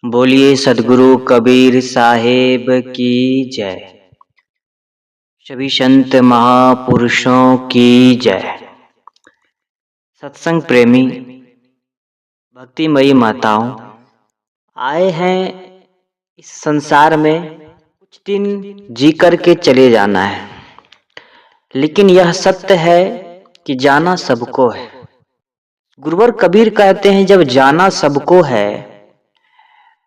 बोलिए सदगुरु कबीर साहेब की जय। सभी संत महापुरुषों की जय। सत्संग प्रेमी भक्तिमयी माताओं, आए हैं इस संसार में कुछ दिन जी करके चले जाना है, लेकिन यह सत्य है कि जाना सबको है। गुरुवर कबीर कहते हैं, जब जाना सबको है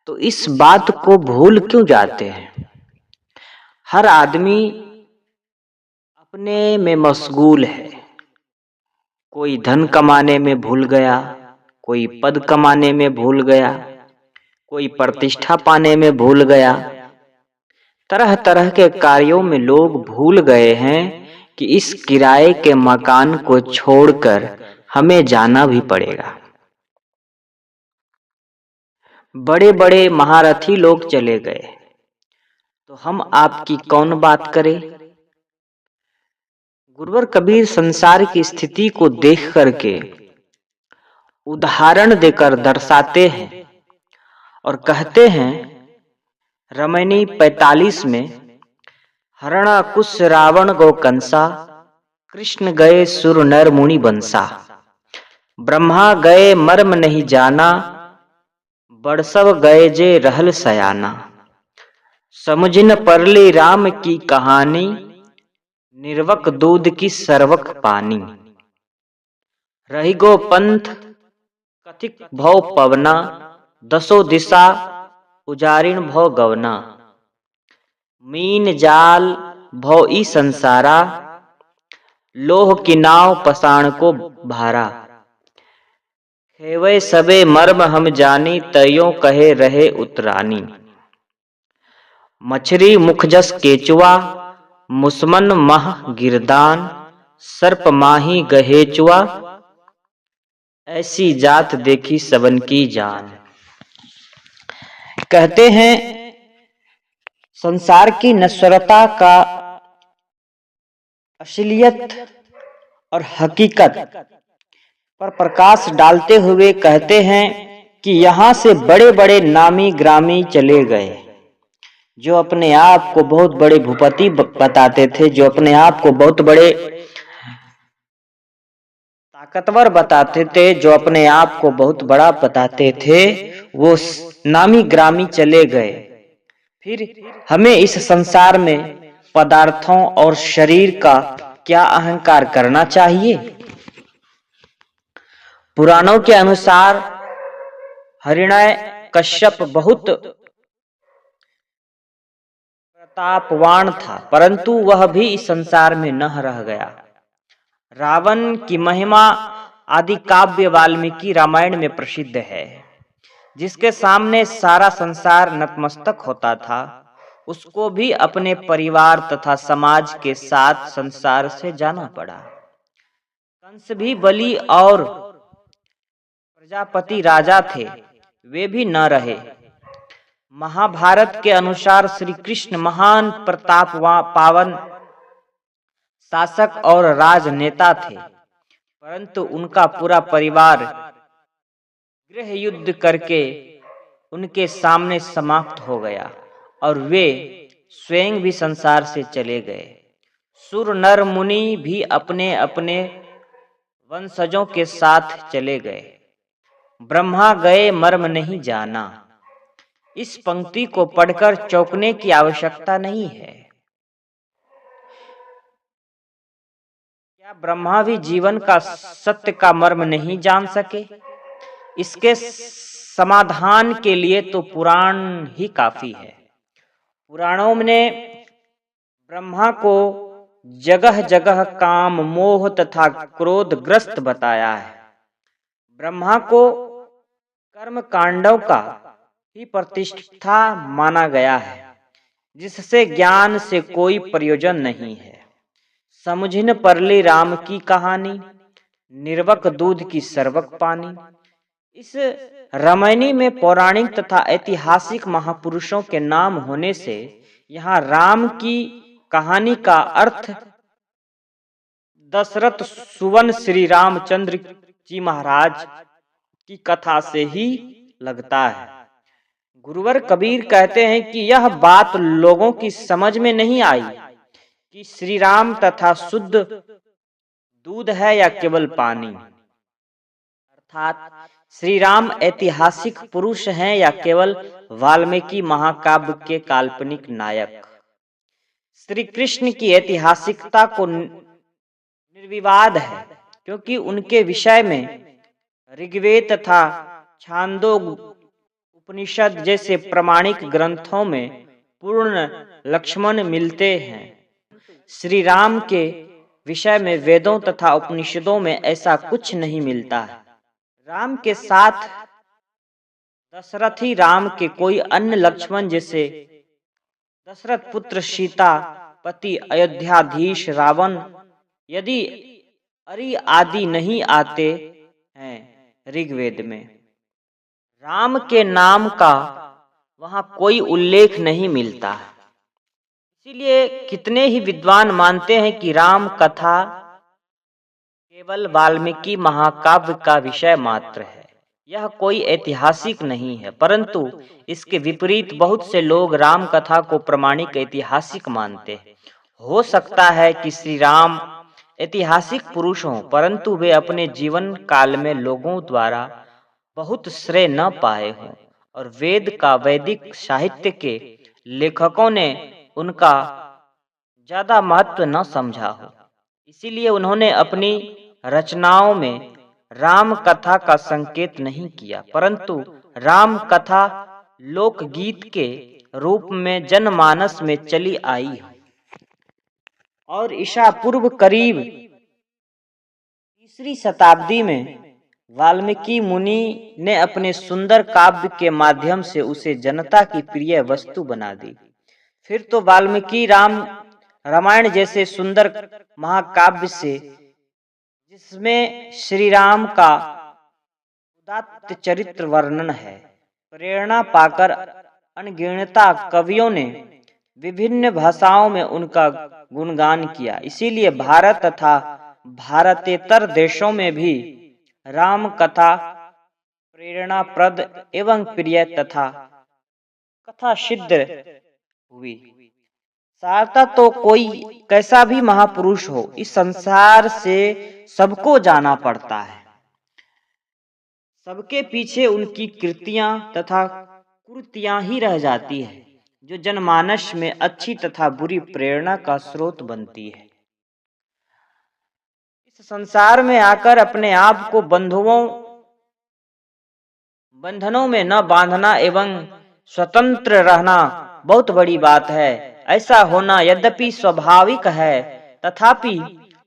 तो इस बात को भूल क्यों जाते हैं। हर आदमी अपने में मशगूल है। कोई धन कमाने में भूल गया, कोई पद कमाने में भूल गया, कोई प्रतिष्ठा पाने में भूल गया। तरह तरह के कार्यों में लोग भूल गए हैं कि इस किराए के मकान को छोड़कर हमें जाना भी पड़ेगा। बड़े बड़े महारथी लोग चले गए तो हम आपकी कौन बात करें। गुरुवर कबीर संसार की स्थिति को देख करके उदाहरण देकर दर्शाते हैं और कहते हैं, रमणी 45 में, हरणाकुश रावण गो कंसा, कृष्ण गए सुर नर मुनि बंसा। ब्रह्मा गए मर्म नहीं जाना, बड़सव गए जे रहल सयाना। समुझ न परली राम की कहानी, निर्वक दूध की सर्वक पानी। रही गो पंथ कथिक भव पवना, दसो दिशा उजारिण भव गवना। मीन जाल भव ई संसारा, लोह की नाव पसाण को भारा। खेवे सबे मर्म हम जानी, तयो कहे रहे उतरानी। मछरी मुख जस केचुआ, मुसमन मह गिरदान। सर्प माही गहेचुआ, ऐसी जात देखी सबन की जान। कहते हैं, संसार की नश्वरता का असलियत और हकीकत पर प्रकाश डालते हुए कहते हैं कि यहाँ से बड़े बड़े नामी ग्रामी चले गए, जो अपने आप को बहुत बड़े भूपति बताते थे, जो अपने आप को बहुत बड़े ताकतवर बताते थे, जो अपने आप को बहुत बड़ा बताते थे, वो नामी ग्रामी चले गए। फिर हमें इस संसार में पदार्थों और शरीर का क्या अहंकार करना चाहिए। पुराणों के अनुसार हिरण्य कश्यप बहुत प्रतापवान था, परंतु वह भी इस संसार में न रह गया। रावण की महिमा आदि काव्य वाल्मीकि रामायण में प्रसिद्ध है। जिसके सामने सारा संसार नतमस्तक होता था, उसको भी अपने परिवार तथा समाज के साथ संसार से जाना पड़ा। कंस भी बलि और प्रजापति राजा थे, वे भी न रहे। महाभारत के अनुसार श्री कृष्ण महान प्रताप पावन शासक और राजनेता थे, परंतु उनका पूरा परिवार गृह युद्ध करके उनके सामने समाप्त हो गया और वे स्वयं भी संसार से चले गए। सुर नर मुनि भी अपने अपने वंशजों के साथ चले गए। ब्रह्मा गए मर्म नहीं जाना। इस पंक्ति को पढ़कर चौंकने की आवश्यकता नहीं है। क्या ब्रह्मा भी जीवन का सत्य का मर्म नहीं जान सके? इसके समाधान के लिए तो पुराण ही काफी है। पुराणों में ब्रह्मा को जगह जगह काम मोह तथा क्रोध ग्रस्त बताया है। ब्रह्मा को कर्म कांडों का ही प्रतिष्ठा माना गया है, जिससे ज्ञान से कोई प्रयोजन नहीं है। समुझिन परली राम की कहानी, निर्वक दूध की सर्वक पानी। इस रामायणी में पौराणिक तथा ऐतिहासिक महापुरुषों के नाम होने से यहाँ राम की कहानी का अर्थ दशरथ सुवन श्री रामचंद्र जी महाराज की कथा से ही लगता है। गुरुवर कबीर कहते हैं कि यह बात लोगों की समझ में नहीं आई कि श्री राम तथा शुद्ध दूध है या केवल पानी, अर्थात श्री राम ऐतिहासिक पुरुष हैं या केवल वाल्मीकि महाकाव्य के काल्पनिक नायक। श्री कृष्ण की ऐतिहासिकता को निर्विवाद है क्योंकि उनके विषय में ऋग्वेद तथा छांदोग्य उपनिषद जैसे प्रमाणिक ग्रंथों में पूर्ण लक्ष्मण मिलते हैं। श्री राम के विषय में वेदों तथा उपनिषदों में ऐसा कुछ नहीं मिलता है। राम के साथ दशरथी राम के कोई अन्य लक्ष्मण जैसे दशरथ पुत्र सीता, पति अयोध्याधीश रावण यदि अरि आदि नहीं आते हैं ऋग्वेद में। राम के नाम का वहां कोई उल्लेख नहीं मिलता है। इसीलिए कितने ही विद्वान मानते हैं कि राम कथा केवल वाल्मीकि महाकाव्य का विषय मात्र है, यह कोई ऐतिहासिक नहीं है। परंतु इसके विपरीत बहुत से लोग राम कथा को प्रमाणिक ऐतिहासिक मानते हैं। हो सकता है कि श्री राम ऐतिहासिक पुरुष हों, परंतु वे अपने जीवन काल में लोगों द्वारा बहुत श्रेय न पाए हों और वेद का वैदिक साहित्य के लेखकों ने उनका ज्यादा महत्व न समझा हो। इसीलिए उन्होंने अपनी रचनाओं में राम कथा का संकेत नहीं किया, परंतु राम कथा लोकगीत के रूप में जनमानस में चली आई है। और ईसा पूर्व करीब 3री शताब्दी में वाल्मीकि मुनि ने अपने सुंदर काव्य के माध्यम से उसे जनता की प्रिय वस्तु बना दी। फिर तो वाल्मीकि रामायण जैसे सुंदर महाकाव्य से, जिसमें श्री राम का उदात्त चरित्र वर्णन है, प्रेरणा पाकर अनगिनता कवियों ने विभिन्न भाषाओं में उनका गुणगान किया। इसीलिए भारत तथा भारतेतर देशों में भी राम कथा प्रेरणाप्रद एवं प्रिय तथा कथा सिद्ध हुई। सारता तो कोई कैसा भी महापुरुष हो, इस संसार से सबको जाना पड़ता है। सबके पीछे उनकी कृतियां तथा कुर्तियां ही रह जाती है, जो जनमानस में अच्छी तथा बुरी प्रेरणा का स्रोत बनती है। इस संसार में आकर अपने आप को बंधनों में न बांधना एवं स्वतंत्र रहना बहुत बड़ी बात है। ऐसा होना यद्यपि स्वाभाविक है, तथापि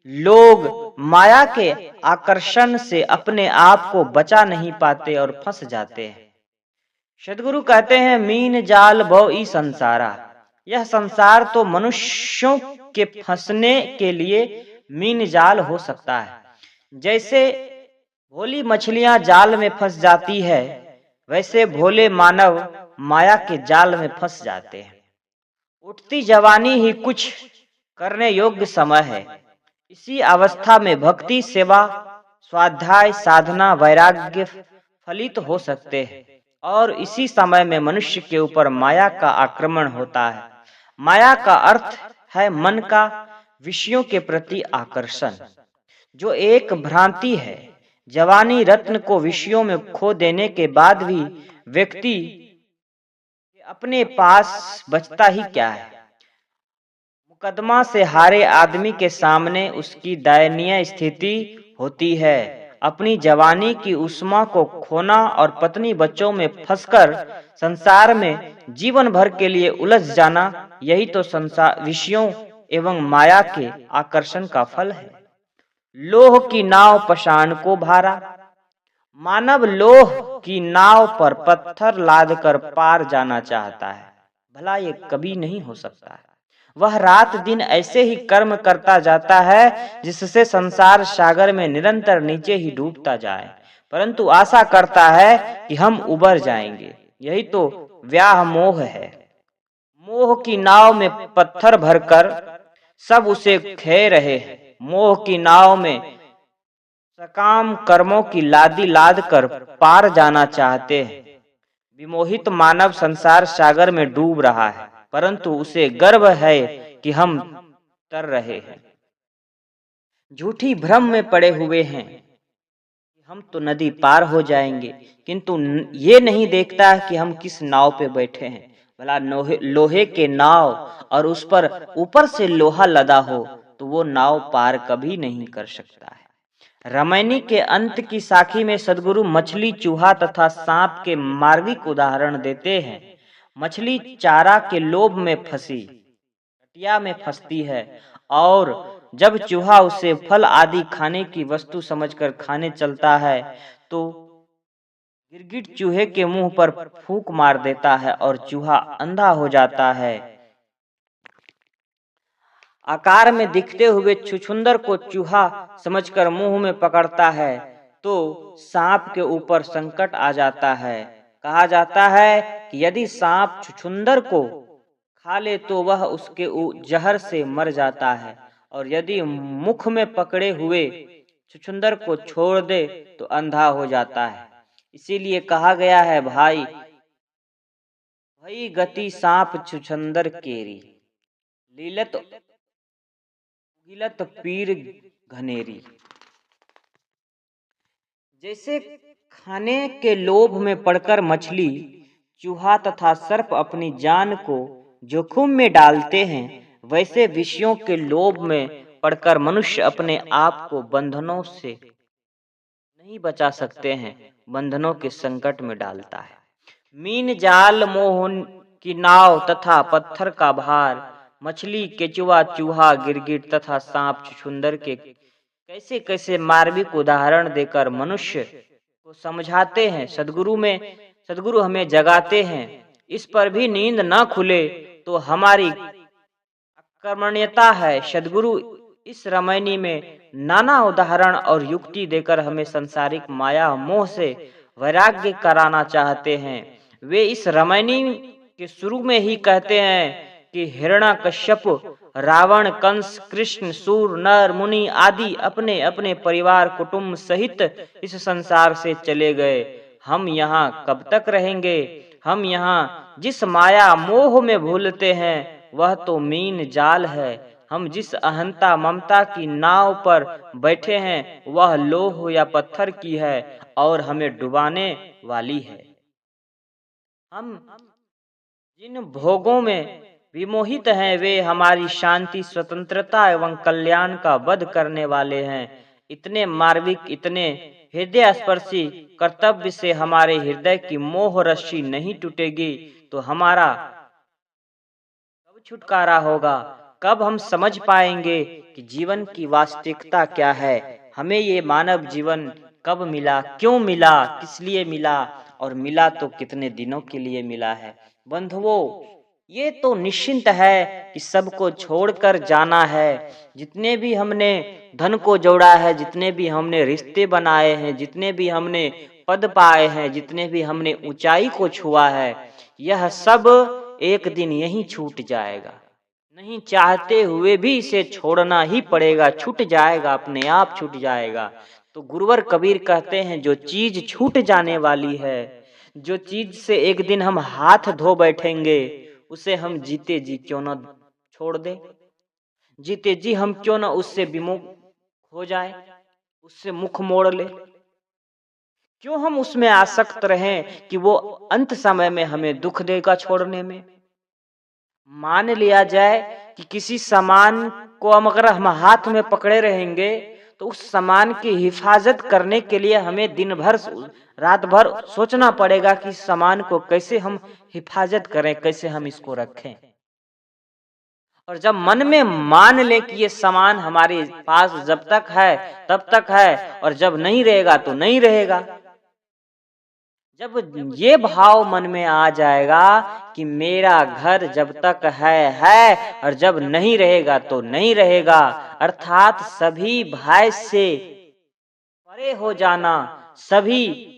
लोग माया के आकर्षण से अपने आप को बचा नहीं पाते और फंस जाते हैं। सद्गुरु कहते हैं, मीन जाल भव ई संसारा। यह संसार तो मनुष्यों के फंसने के लिए मीन जाल हो सकता है। जैसे भोली मछलियां जाल में फंस जाती है, वैसे भोले मानव माया के जाल में फंस जाते हैं। उठती जवानी ही कुछ करने योग्य समय है। इसी अवस्था में भक्ति, सेवा, स्वाध्याय, साधना, वैराग्य फलित हो सकते हैं और इसी समय में मनुष्य के ऊपर माया का आक्रमण होता है। माया का अर्थ है मन का विषयों के प्रति आकर्षण, जो एक भ्रांति है। जवानी रत्न को विषयों में खो देने के बाद भी व्यक्ति अपने पास बचता ही क्या है। मुकदमा से हारे आदमी के सामने उसकी दयनीय स्थिति होती है। अपनी जवानी की उष्मा को खोना और पत्नी बच्चों में फंसकर संसार में जीवन भर के लिए उलझ जाना, यही तो संसार विषयों एवं माया के आकर्षण का फल है। लोह की नाव पाषाण को भारा। मानव लोह की नाव पर पत्थर लादकर पार जाना चाहता है, भला ये कभी नहीं हो सकता है। वह रात दिन ऐसे ही कर्म करता जाता है जिससे संसार सागर में निरंतर नीचे ही डूबता जाए, परंतु आशा करता है कि हम उबर जाएंगे। यही तो व्याह मोह है। मोह की नाव में पत्थर भरकर सब उसे खे रहे हैं। मोह की नाव में सकाम कर्मों की लादी लाद कर पार जाना चाहते हैं। विमोहित मानव संसार सागर में डूब रहा है, परंतु उसे गर्व है कि हम तर रहे हैं। झूठी भ्रम में पड़े हुए हैं कि हम तो नदी पार हो जाएंगे, किंतु ये नहीं देखता कि हम किस नाव पे बैठे हैं। भला लोहे के नाव और उस पर ऊपर से लोहा लदा हो तो वो नाव पार कभी नहीं कर सकता है। रामायणी के अंत की साखी में सदगुरु मछली, चूहा तथा सांप के मार्मिक उदाहरण देते हैं। मछली चारा के लोभ में फंसी कटिया में फंसती है, और जब चूहा उसे फल आदि खाने की वस्तु समझकर खाने चलता है तो गिरगिट चूहे के मुंह पर फूंक मार देता है और चूहा अंधा हो जाता है। आकार में दिखते हुए छुछुंदर को चूहा समझकर मुंह में पकड़ता है तो सांप के ऊपर संकट आ जाता है। कहा जाता है कि यदि सांप छुछुंदर को खा ले तो वह उसके जहर से मर जाता है, और यदि मुख में पकड़े हुए छुछुंदर को छोड़ दे तो अंधा हो जाता है। इसीलिए कहा गया है, भाई भई गति सांप छुछुंदर केरी, लीलत पीर घनेरी। जैसे खाने के लोभ में पड़कर मछली, चूहा तथा सर्प अपनी जान को जोखिम में डालते हैं, वैसे विषयों के लोभ में पड़कर मनुष्य अपने आप को बंधनों से नहीं बचा सकते हैं, बंधनों के संकट में डालता है। मीन जाल मोह की नाव तथा पत्थर का भार, मछली, केचुआ, चूहा, गिरगिट तथा सांप छुछुंदर के कैसे कैसे मार्मिक उदाहरण देकर मनुष्य को समझाते हैं। सदगुरु हमें जगाते हैं। इस पर भी नींद न खुले तो हमारी अकर्मण्यता है। सदगुरु इस रामायणी में नाना उदाहरण और युक्ति देकर हमें सांसारिक माया मोह से वैराग्य कराना चाहते हैं। वे इस रामायणी के शुरू में ही कहते हैं कि हिरण्यकश्यप, रावण, कंस, कृष्ण, सूर, नर, मुनि आदि अपने अपने परिवार कुटुंब सहित इस संसार से चले गए। हम यहाँ कब तक रहेंगे? हम यहाँ जिस माया मोह में भूलते हैं वह तो मीन जाल है। हम जिस अहंता ममता की नाव पर बैठे हैं वह लोह या पत्थर की है और हमें डुबाने वाली है। हम जिन भोगों में विमोहित हैं वे हमारी शांति, स्वतंत्रता एवं कल्याण का वध करने वाले हैं। इतने मार्मिक, इतने हृदय स्पर्शी कर्तव्य से हमारे हृदय की मोह रस्सी नहीं टूटेगी तो हमारा कब छुटकारा होगा? कब हम समझ पाएंगे कि जीवन की वास्तविकता क्या है? हमें ये मानव जीवन कब मिला, क्यों मिला, किस लिए मिला, और मिला तो कितने दिनों के लिए मिला है? बंधुओं, ये तो निश्चिंत है कि सबको छोड़कर जाना है। जितने भी हमने धन को जोड़ा है, जितने भी हमने रिश्ते बनाए हैं, जितने भी हमने पद पाए हैं, जितने भी हमने ऊंचाई को छुआ है, यह सब एक दिन यहीं छूट जाएगा। नहीं चाहते हुए भी इसे छोड़ना ही पड़ेगा, छूट जाएगा, अपने आप छूट जाएगा। तो गुरुवर कबीर कहते हैं, जो चीज छूट जाने वाली है, जो चीज से एक दिन हम हाथ धो बैठेंगे, उसे हम जीते जी क्यों न छोड़ दे? जीते जी हम क्यों न उससे विमुख हो जाए, उससे मुख मोड़ ले? क्यों हम उसमें आसक्त रहें कि वो अंत समय में हमें दुख देगा छोड़ने में? मान लिया जाए कि किसी सामान को अगर हम हाथ में पकड़े रहेंगे तो उस सामान की हिफाजत करने के लिए हमें दिन भर, रात भर सोचना पड़ेगा कि सामान को कैसे हम हिफाजत करें, कैसे हम इसको रखें। और जब मन में मान ले कि ये सामान हमारे पास जब तक है तब तक है, और जब नहीं रहेगा तो नहीं रहेगा, जब ये भाव मन में आ जाएगा कि मेरा घर जब तक है और जब नहीं रहेगा तो नहीं रहेगा, अर्थात सभी भय से परे हो जाना, सभी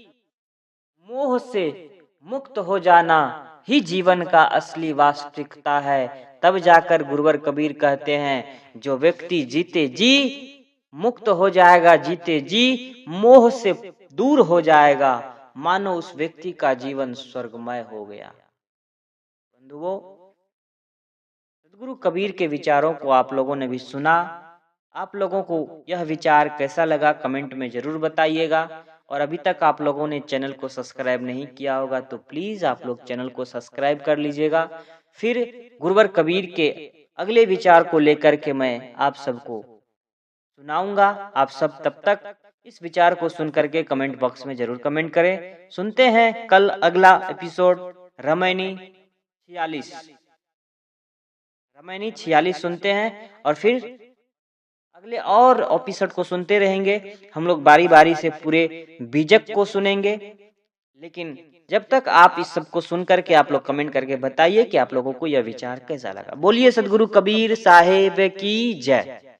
मोह से मुक्त हो जाना ही जीवन का असली वास्तविकता है। तब जाकर गुरुवर कबीर कहते हैं, जो व्यक्ति जीते जी मुक्त हो जाएगा, जीते जी मोह से दूर हो जाएगा, मानो उस व्यक्ति का जीवन स्वर्गमय हो गया। बंधुओं, सद्गुरु कबीर के विचारों को आप लोगों ने भी सुना। आप लोगों को यह विचार कैसा लगा कमेंट में जरूर बताइएगा। और अभी तक आप लोगों ने चैनल को सब्सक्राइब नहीं किया होगा तो प्लीज आप लोग चैनल को सब्सक्राइब कर लीजिएगा। फिर गुरुवर कबीर के अगले विचार को लेकर के मैं आप सबको सुनाऊंगा। आप सब तब तक इस विचार को सुन करके कमेंट बॉक्स में जरूर कमेंट करें। सुनते हैं कल अगला एपिसोड रामायणी 46 सुनते हैं और फिर अगले और एपिसोड को सुनते रहेंगे। हम लोग बारी बारी से पूरे बीजक को सुनेंगे। लेकिन जब तक आप इस सब को सुन करके आप लोग कमेंट करके बताइए कि आप लोगों को यह विचार कैसा लगा। बोलिए सद्गुरु कबीर साहेब की जय।